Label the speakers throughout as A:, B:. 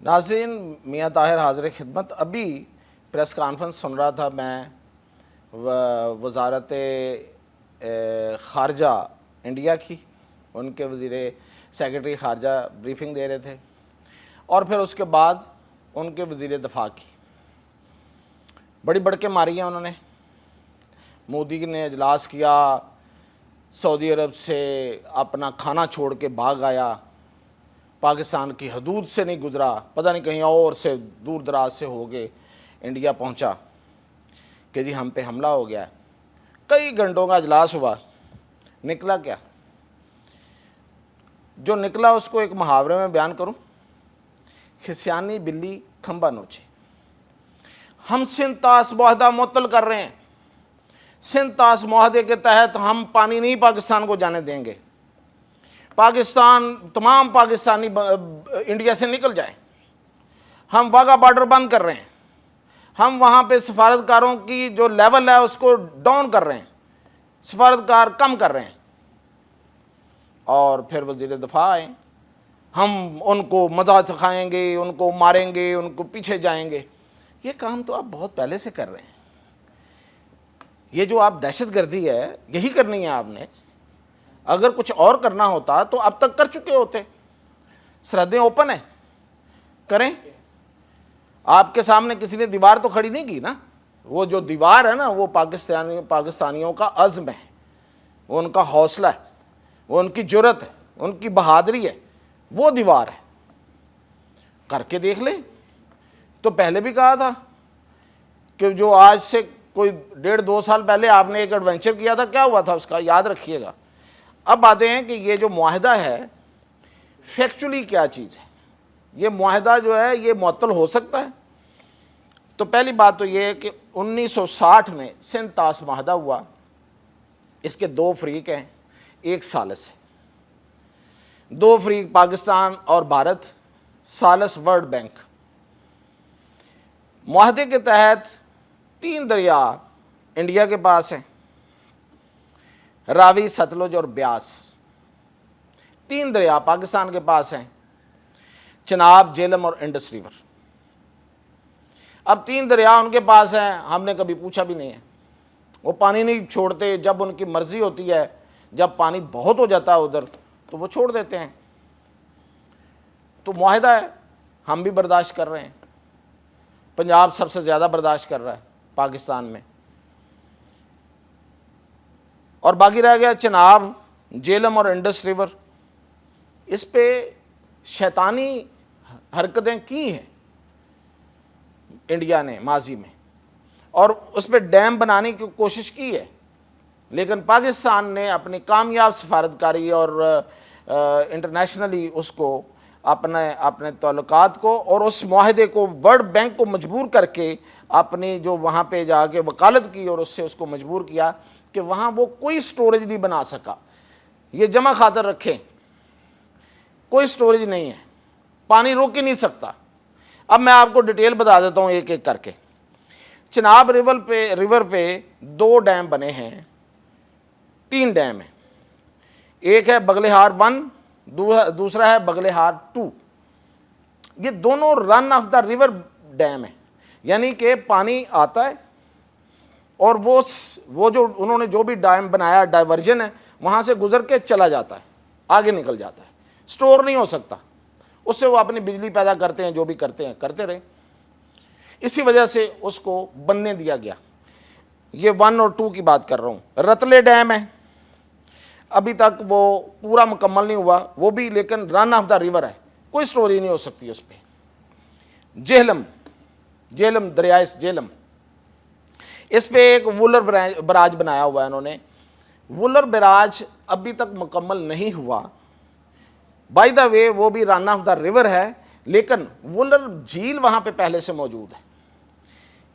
A: ناظرین، میاں طاہر حاضر خدمت۔ ابھی پریس کانفرنس سن رہا تھا میں، وزارت خارجہ انڈیا کی، ان کے وزیر سیکرٹری خارجہ بریفنگ دے رہے تھے، اور پھر اس کے بعد ان کے وزیر دفاع کی بڑی بڑکیں ماری ہیں انہوں نے۔ مودی نے اجلاس کیا، سعودی عرب سے اپنا کھانا چھوڑ کے بھاگ آیا، پاکستان کی حدود سے نہیں گزرا، پتہ نہیں کہیں اور سے دور دراز سے ہو کے انڈیا پہنچا کہ جی ہم پہ حملہ ہو گیا ہے۔ کئی گھنٹوں کا اجلاس ہوا، نکلا کیا؟ جو نکلا اس کو ایک محاورے میں بیان کروں: خسیانی بلی کھمبا نوچے۔ ہم سندھ طاس معاہدہ معطل کر رہے ہیں، سندھ طاس معاہدے کے تحت ہم پانی نہیں پاکستان کو جانے دیں گے، پاکستان تمام پاکستانی انڈیا سے نکل جائیں، ہم واگا بارڈر بند کر رہے ہیں، ہم وہاں پہ سفارتکاروں کی جو لیول ہے اس کو ڈاؤن کر رہے ہیں، سفارتکار کم کر رہے ہیں۔ اور پھر وزیر دفاع آئے، ہم ان کو مزہ چکھائیں گے، ان کو ماریں گے، ان کو پیچھے جائیں گے۔ یہ کام تو آپ بہت پہلے سے کر رہے ہیں۔ یہ جو آپ دہشت گردی ہے یہی کرنی ہے آپ نے۔ اگر کچھ اور کرنا ہوتا تو اب تک کر چکے ہوتے۔ سرحدیں اوپن ہیں، کریں۔ آپ کے سامنے کسی نے دیوار تو کھڑی نہیں کی نا۔ وہ جو دیوار ہے نا وہ پاکستانیوں کا عزم ہے، وہ ان کا حوصلہ ہے، وہ ان کی جرت ہے، ان کی بہادری ہے، وہ دیوار ہے۔ کر کے دیکھ لیں۔ تو پہلے بھی کہا تھا کہ جو آج سے کوئی 1.5-2 سال پہلے آپ نے ایک ایڈونچر کیا تھا، کیا ہوا تھا اس کا یاد رکھیے گا۔ اب آتے ہیں کہ یہ جو معاہدہ ہے فیکچولی کیا چیز ہے۔ یہ معاہدہ جو ہے یہ معطل ہو سکتا ہے۔ تو پہلی بات تو یہ ہے کہ 1960 میں سندھ طاس معاہدہ ہوا، اس کے 2 فریق ہیں، ایک ثالث ہے۔ 2 فریق پاکستان اور بھارت، ثالث ورلڈ بینک۔ معاہدے کے تحت 3 دریا انڈیا کے پاس ہیں، راوی، ستلج اور بیاس۔ 3 دریا پاکستان کے پاس ہیں، چناب، جہلم اور انڈس ریور۔ اب 3 دریا ان کے پاس ہیں، ہم نے کبھی پوچھا بھی نہیں ہے۔ وہ پانی نہیں چھوڑتے، جب ان کی مرضی ہوتی ہے، جب پانی بہت ہو جاتا ہے ادھر تو وہ چھوڑ دیتے ہیں۔ تو معاہدہ ہے، ہم بھی برداشت کر رہے ہیں۔ پنجاب سب سے زیادہ برداشت کر رہا ہے پاکستان میں، اور باقی رہ گیا چناب، جہلم اور انڈس ریور۔ اس پہ شیطانی حرکتیں کی ہیں انڈیا نے ماضی میں، اور اس پہ ڈیم بنانے کی کوشش کی ہے، لیکن پاکستان نے اپنی کامیاب سفارتکاری اور انٹرنیشنلی اس کو اپنے تعلقات کو اور اس معاہدے کو ورلڈ بینک کو مجبور کر کے اپنی جو وہاں پہ جا کے وکالت کی، اور اس سے اس کو مجبور کیا کہ وہاں وہ کوئی سٹوریج نہیں بنا سکا۔ یہ جمع خاطر رکھیں، کوئی سٹوریج نہیں ہے، پانی روک ہی نہیں سکتا۔ اب میں آپ کو ڈیٹیل بتا دیتا ہوں ایک ایک کر کے۔ چناب ریور پہ 2 ڈیم بنے ہیں، 3 ڈیم ہیں۔ ایک ہے بغلہار 1، دوسرا ہے بغلہار 2۔ یہ دونوں رن آف دا ریور ڈیم ہیں، یعنی کہ پانی آتا ہے اور وہ جو انہوں نے جو بھی ڈیم بنایا ڈائیورژن ہے، وہاں سے گزر کے چلا جاتا ہے، آگے نکل جاتا ہے، سٹور نہیں ہو سکتا۔ اس سے وہ اپنی بجلی پیدا کرتے ہیں، جو بھی کرتے ہیں کرتے رہے۔ اسی وجہ سے اس کو بننے دیا گیا۔ یہ 1 اور 2 کی بات کر رہا ہوں۔ رتلے ڈیم ہے، ابھی تک وہ پورا مکمل نہیں ہوا، وہ بھی لیکن رن آف دا ریور ہے، کوئی سٹوری نہیں ہو سکتی اس پہ۔ جہلم دریائے جہلم، اس پہ ایک وولر براج بنایا ہوا ہے انہوں نے۔ وولر براج ابھی تک مکمل نہیں ہوا۔ بائی دا وے وہ بھی رن آف دا ریور ہے، لیکن وولر جھیل وہاں پہ پہلے سے موجود ہے۔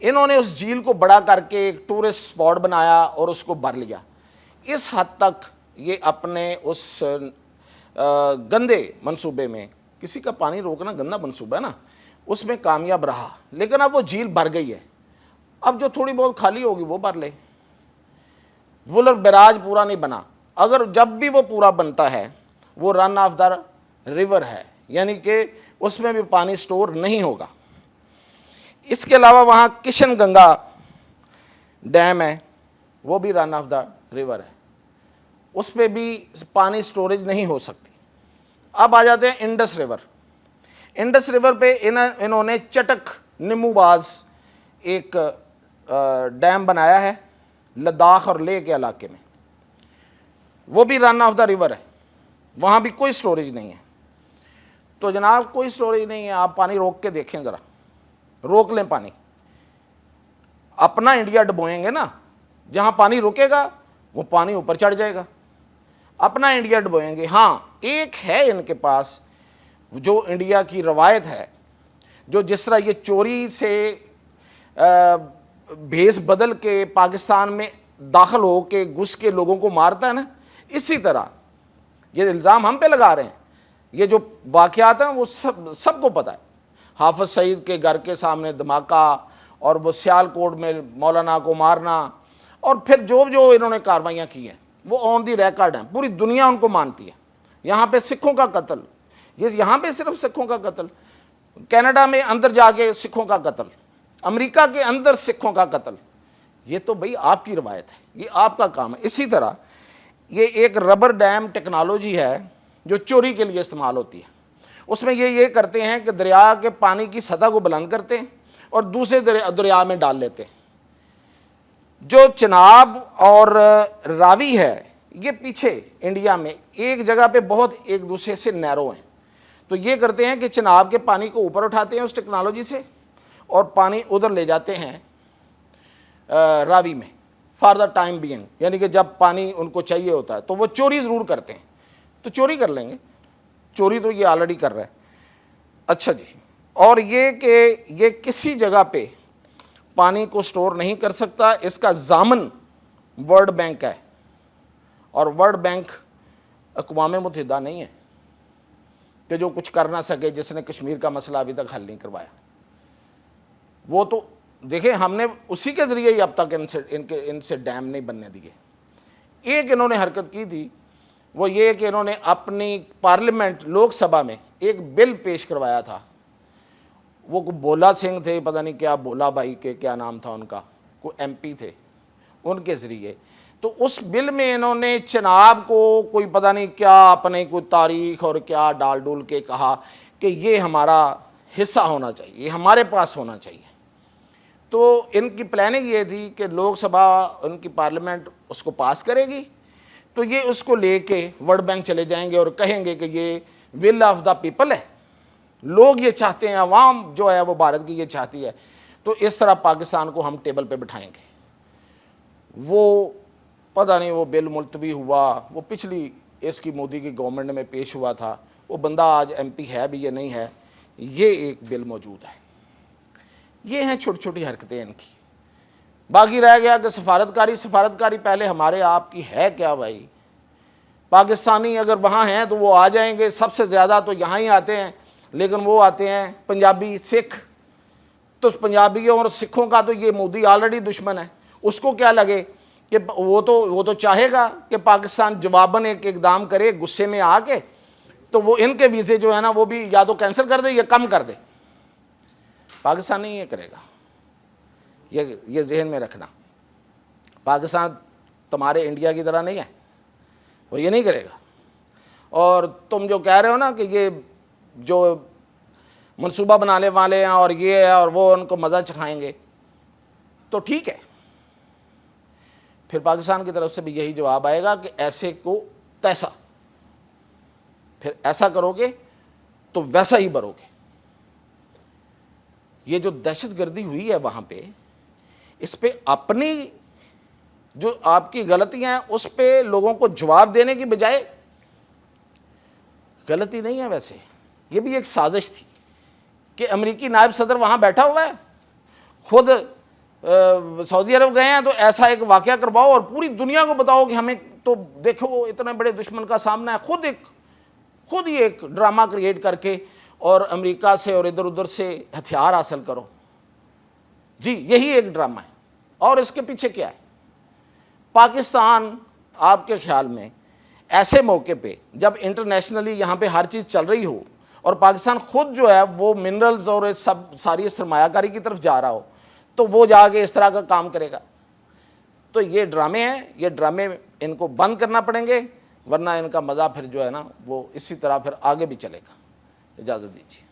A: انہوں نے اس جھیل کو بڑا کر کے ایک ٹورسٹ سپاٹ بنایا اور اس کو بھر لیا۔ اس حد تک یہ اپنے اس گندے منصوبے میں، کسی کا پانی روکنا گندا منصوبہ ہے نا، اس میں کامیاب رہا، لیکن اب وہ جھیل بھر گئی ہے۔ اب جو تھوڑی بہت خالی ہوگی وہ بھر لے۔ وولر بیراج پورا نہیں بنا، اگر جب بھی وہ پورا بنتا ہے وہ رن آف دا ریور ہے، یعنی کہ اس میں بھی پانی سٹور نہیں ہوگا۔ اس کے علاوہ وہاں کشن گنگا ڈیم ہے، وہ بھی رن آف دا ریور ہے، اس پہ بھی پانی سٹوریج نہیں ہو سکتی۔ اب آ جاتے ہیں انڈس ریور۔ انڈس ریور پہ انہوں نے چٹک نمو باز ایک ڈیم بنایا ہے لداخ اور لیہ کے علاقے میں، وہ بھی رن آف دا ریور ہے، وہاں بھی کوئی سٹوریج نہیں ہے۔ تو جناب کوئی سٹوریج نہیں ہے، آپ پانی روک کے دیکھیں ذرا، روک لیں پانی، اپنا انڈیا ڈبوئیں گے نا، جہاں پانی رکے گا وہ پانی اوپر چڑھ جائے گا، اپنا انڈیا ڈبوئیں گے۔ ہاں ایک ہے ان کے پاس جو انڈیا کی روایت ہے، جو جس طرح یہ چوری سے بھیس بدل کے پاکستان میں داخل ہو کے گھس کے لوگوں کو مارتا ہے نا، اسی طرح یہ الزام ہم پہ لگا رہے ہیں۔ یہ جو واقعات ہیں وہ سب کو پتہ ہے، حافظ سعید کے گھر کے سامنے دھماکہ، اور وہ سیالکوٹ میں مولانا کو مارنا، اور پھر جو انہوں نے کاروائیاں کی ہیں وہ آن دی ریکارڈ ہیں، پوری دنیا ان کو مانتی ہے۔ یہاں پہ سکھوں کا قتل، یہ یہاں پہ صرف سکھوں کا قتل، کینیڈا میں اندر جا کے سکھوں کا قتل، امریکہ کے اندر سکھوں کا قتل، یہ تو بھئی آپ کی روایت ہے، یہ آپ کا کام ہے۔ اسی طرح یہ ایک ربر ڈیم ٹیکنالوجی ہے جو چوری کے لیے استعمال ہوتی ہے۔ اس میں یہ کرتے ہیں کہ دریا کے پانی کی سطح کو بلند کرتے ہیں اور دوسرے دریا میں ڈال لیتے ہیں۔ جو چناب اور راوی ہے یہ پیچھے انڈیا میں ایک جگہ پہ بہت ایک دوسرے سے نیرو ہیں، تو یہ کرتے ہیں کہ چناب کے پانی کو اوپر اٹھاتے ہیں اس ٹیکنالوجی سے اور پانی ادھر لے جاتے ہیں راوی میں فار دا ٹائم بینگ، یعنی کہ جب پانی ان کو چاہیے ہوتا ہے تو وہ چوری ضرور کرتے ہیں، تو چوری کر لیں گے، چوری تو یہ آلریڈی کر رہا ہے۔ اچھا جی، اور یہ کہ یہ کسی جگہ پہ پانی کو سٹور نہیں کر سکتا، اس کا ضامن ورلڈ بینک ہے، اور ورلڈ بینک اقوام متحدہ نہیں ہے کہ جو کچھ کر نہ سکے، جس نے کشمیر کا مسئلہ ابھی تک حل نہیں کروایا۔ وہ تو دیکھیں ہم نے اسی کے ذریعے ہی اب تک ان سے ڈیم نہیں بننے دیے۔ ایک انہوں نے حرکت کی تھی، وہ یہ کہ انہوں نے اپنی پارلیمنٹ لوک سبھا میں ایک بل پیش کروایا تھا، وہ بولا سنگھ تھے، پتہ نہیں کیا بولا بھائی کے کیا نام تھا ان کا، کوئی ایم پی تھے، ان کے ذریعے۔ تو اس بل میں انہوں نے چناب کو کوئی پتہ نہیں کیا اپنے کوئی تاریخ اور کیا ڈال ڈول کے کہا کہ یہ ہمارا حصہ ہونا چاہیے، یہ ہمارے پاس ہونا چاہیے۔ تو ان کی پلاننگ یہ تھی کہ لوک سبھا ان کی پارلیمنٹ اس کو پاس کرے گی، تو یہ اس کو لے کے ورلڈ بینک چلے جائیں گے اور کہیں گے کہ یہ ول آف دا پیپل ہے، لوگ یہ چاہتے ہیں، عوام جو ہے وہ بھارت کی یہ چاہتی ہے، تو اس طرح پاکستان کو ہم ٹیبل پہ بٹھائیں گے۔ وہ پتہ نہیں وہ بل ملتوی ہوا، وہ پچھلی اس کی مودی کی گورنمنٹ میں پیش ہوا تھا، وہ بندہ آج ایم پی ہے بھی یا نہیں ہے، یہ ایک بل موجود ہے۔ یہ ہیں چھوٹی چھوٹی حرکتیں ان کی۔ باقی رہ گیا کہ سفارتکاری پہلے ہمارے آپ کی ہے کیا بھائی؟ پاکستانی اگر وہاں ہیں تو وہ آ جائیں گے، سب سے زیادہ تو یہاں ہی آتے ہیں، لیکن وہ آتے ہیں پنجابی سکھ، تو پنجابیوں اور سکھوں کا تو یہ مودی آلریڈی دشمن ہے، اس کو کیا لگے کہ وہ تو چاہے گا کہ پاکستان جواباً ایک اقدام کرے غصے میں آ کے، تو وہ ان کے ویزے جو ہے نا وہ بھی یا تو کینسل کر دے یا کم کر دے۔ پاکستان نہیں یہ کرے گا، یہ ذہن میں رکھنا۔ پاکستان تمہارے انڈیا کی طرح نہیں ہے، وہ یہ نہیں کرے گا۔ اور تم جو کہہ رہے ہو نا کہ یہ جو منصوبہ بنانے والے ہیں اور یہ ہے اور وہ ان کو مزہ چکھائیں گے، تو ٹھیک ہے، پھر پاکستان کی طرف سے بھی یہی جواب آئے گا کہ ایسے کو تیسا، پھر ایسا کرو گے تو ویسا ہی بھرو گے۔ یہ جو دہشت گردی ہوئی ہے وہاں پہ، اس پہ اپنی جو آپ کی غلطیاں ہیں اس پہ لوگوں کو جواب دینے کی بجائے، غلطی نہیں ہے ویسے، یہ بھی ایک سازش تھی کہ امریکی نائب صدر وہاں بیٹھا ہوا ہے، خود سعودی عرب گئے ہیں، تو ایسا ایک واقعہ کرواؤ اور پوری دنیا کو بتاؤ کہ ہمیں تو دیکھو وہ اتنے بڑے دشمن کا سامنا ہے، خود ہی ایک ڈرامہ کریٹ کر کے اور امریکہ سے اور ادھر ادھر سے ہتھیار حاصل کرو۔ جی یہی ایک ڈرامہ ہے، اور اس کے پیچھے کیا ہے؟ پاکستان آپ کے خیال میں ایسے موقع پہ جب انٹرنیشنلی یہاں پہ ہر چیز چل رہی ہو اور پاکستان خود جو ہے وہ منرلز اور ساری سرمایہ کاری کی طرف جا رہا ہو تو وہ جا کے اس طرح کا کام کرے گا. تو یہ ڈرامے ہیں, یہ ڈرامے ان کو بند کرنا پڑیں گے, ورنہ ان کا مزہ پھر جو ہے نا وہ اسی طرح پھر آگے بھی چلے گا. اجازت دیجیے.